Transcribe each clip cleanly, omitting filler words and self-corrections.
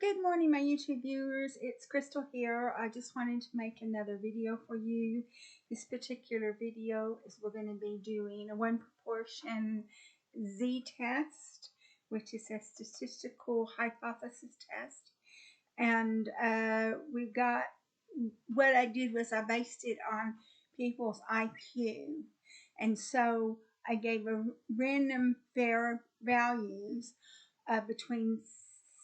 Good morning, my YouTube viewers. It's Crystal here. I just wanted to make another video for you. This particular video is we're going to be doing a one proportion z-test, which is a statistical hypothesis test. And we've got, what I did was I based it on people's IQ. And so I gave a random values between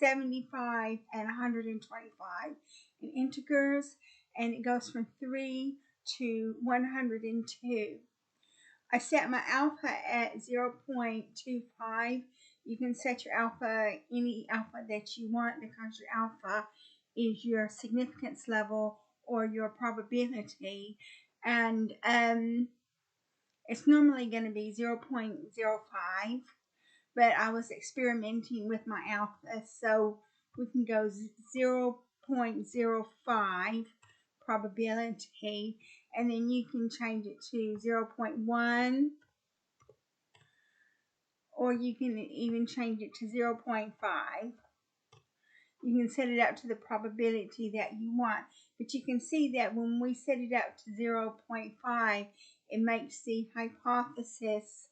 75 and 125 in integers, and it goes from 3 to 102. I set my alpha at 0.25. You can set your alpha any alpha that you want, because your alpha is your significance level or your probability, and it's normally going to be 0.05. but I was experimenting with my alpha, so we can go 0.05 probability, and then you can change it to 0.1, or you can even change it to 0.5. You can set it out to the probability that you want, but you can see that when we set it out to 0.5, it makes the hypothesis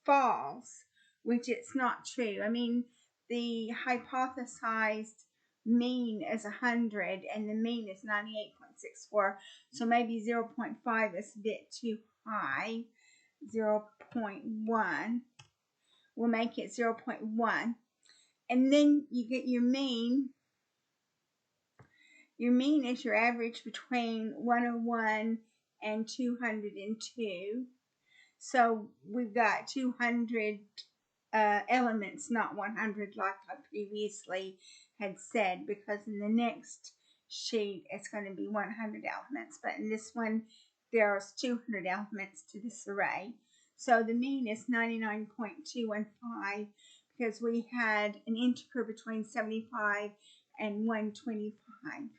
false, which it's not true. I mean, the hypothesized mean is 100 and the mean is 98.64, so maybe 0.5 is a bit too high. 0.1, we'll make it 0.1, and then you get your mean. Your mean is your average between 101 and 202. So we've got 200 elements, not 100 like I previously had said, because in the next sheet it's going to be 100 elements, but in this one there's 200 elements to this array. So the mean is 99.215 because we had an integer between 75 and 125.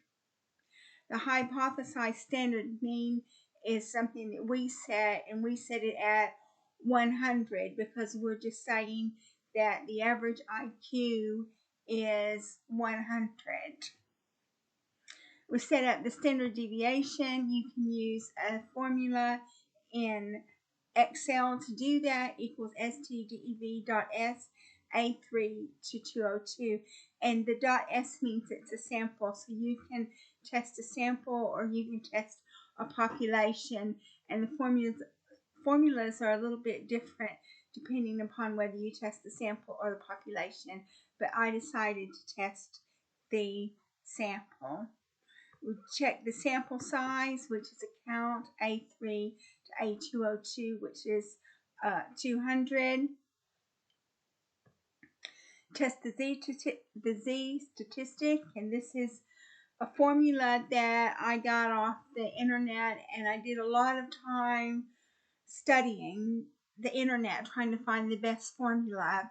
The hypothesized standard mean is something that we set, and we set it at 100 because we're just saying that the average IQ is 100. We set up the standard deviation. You can use a formula in Excel to do that. Equals stdev.s A3 to 202, and the .s means it's a sample, so you can test a sample or you can test a population, and the formulas are a little bit different depending upon whether you test the sample or the population, but I decided to test the sample. We check the sample size, which is a count A3 to A202, which is 200. Test the z statistic, and this is a formula that I got off the internet, and I did a lot of time studying the internet trying to find the best formula.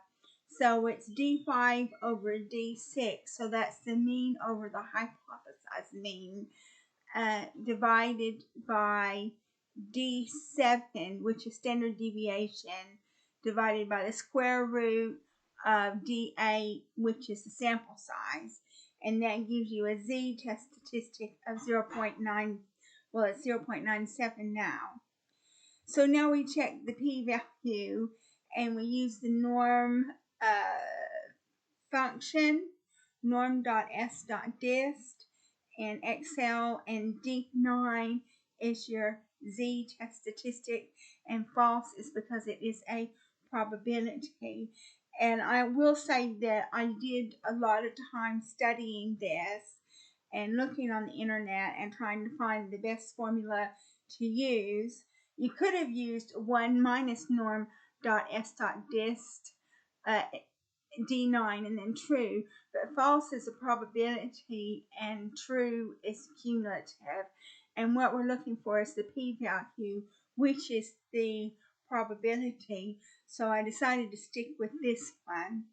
So it's D5 over D6, so that's the mean over the hypothesized mean, divided by D7, which is standard deviation, divided by the square root of D8, which is the sample size, and that gives you a z-test statistic of 0.9, well, it's 0.97 now. So now we check the p-value, and we use the norm function, norm.s.dist, in Excel, and D9 is your z-test statistic, and false is because it is a probability. And I will say that I did a lot of time studying this and looking on the internet and trying to find the best formula to use. You could have used 1 minus norm.s.dist, D9, and then true, but false is a probability and true is cumulative. And what we're looking for is the p-value, which is the probability. So I decided to stick with this one.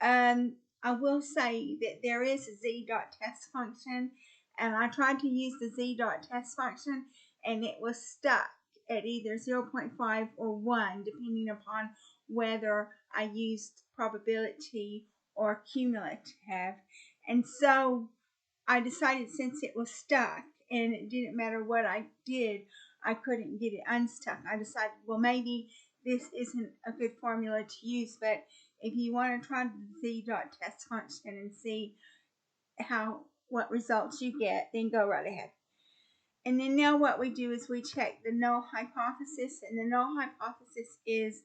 I will say that there is a z.test function, and I tried to use the z.test function, and it was stuck at either 0.5 or 1, depending upon whether I used probability or cumulative. And so I decided, since it was stuck and it didn't matter what I did, I couldn't get it unstuck. I decided, well, maybe this isn't a good formula to use, but if you want to try the z.test function and see what results you get, then go right ahead. And then now what we do is we check the null hypothesis, and the null hypothesis is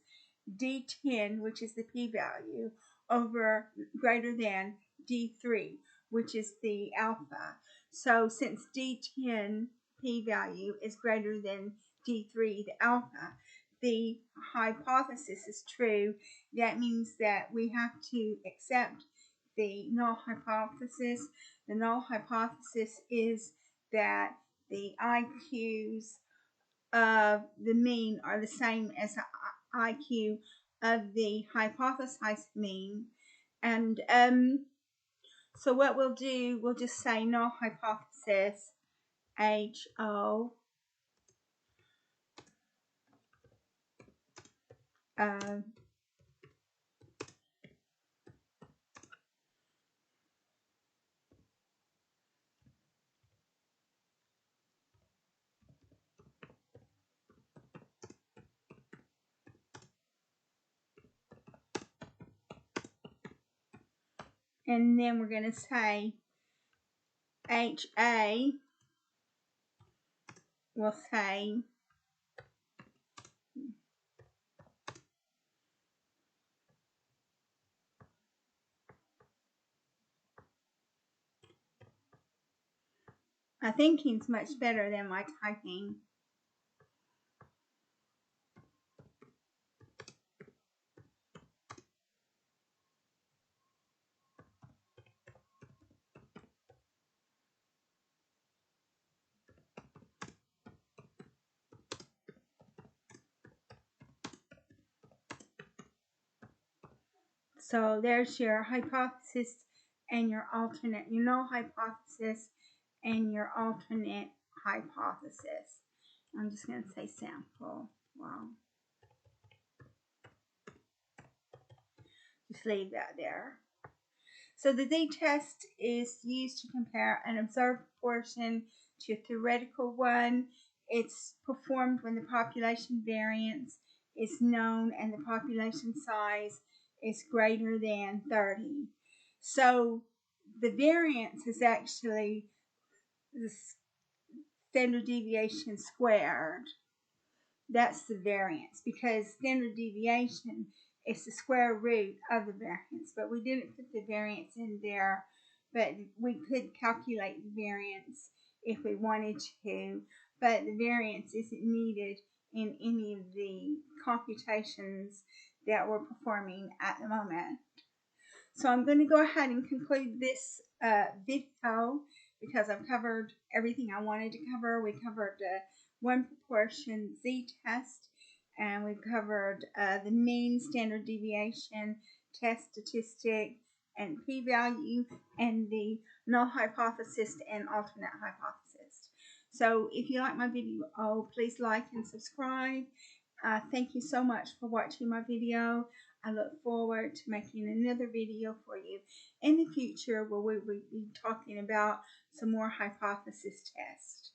D10, which is the p-value, over greater than D3, which is the alpha. So since D10 p-value is greater than D3, the alpha, the hypothesis is true. That means that we have to accept the null hypothesis. The null hypothesis is that the IQs of the mean are the same as the IQ of the hypothesized mean. And so what we'll do, we'll just say null hypothesis, HO, and then we're going to say HA, we'll say my thinking's much better than my typing. So there's your hypothesis and your alternate, your null hypothesis and your alternate hypothesis. I'm just going to say sample. Wow. Just leave that there. So the z-test is used to compare an observed proportion to a theoretical one. It's performed when the population variance is known and the population size is greater than 30. So the variance is actually the standard deviation squared. That's the variance, because standard deviation is the square root of the variance, but we didn't put the variance in there, but we could calculate the variance if we wanted to, but the variance isn't needed in any of the computations that we're performing at the moment. So I'm going to go ahead and conclude this video because I've covered everything I wanted to cover. We covered one proportion z-test, and we've covered the mean, standard deviation, test statistic, and p-value, and the null hypothesis and alternate hypothesis. So if you like my video, please like and subscribe. Thank you so much for watching my video. I look forward to making another video for you in the future where we will be talking about some more hypothesis tests.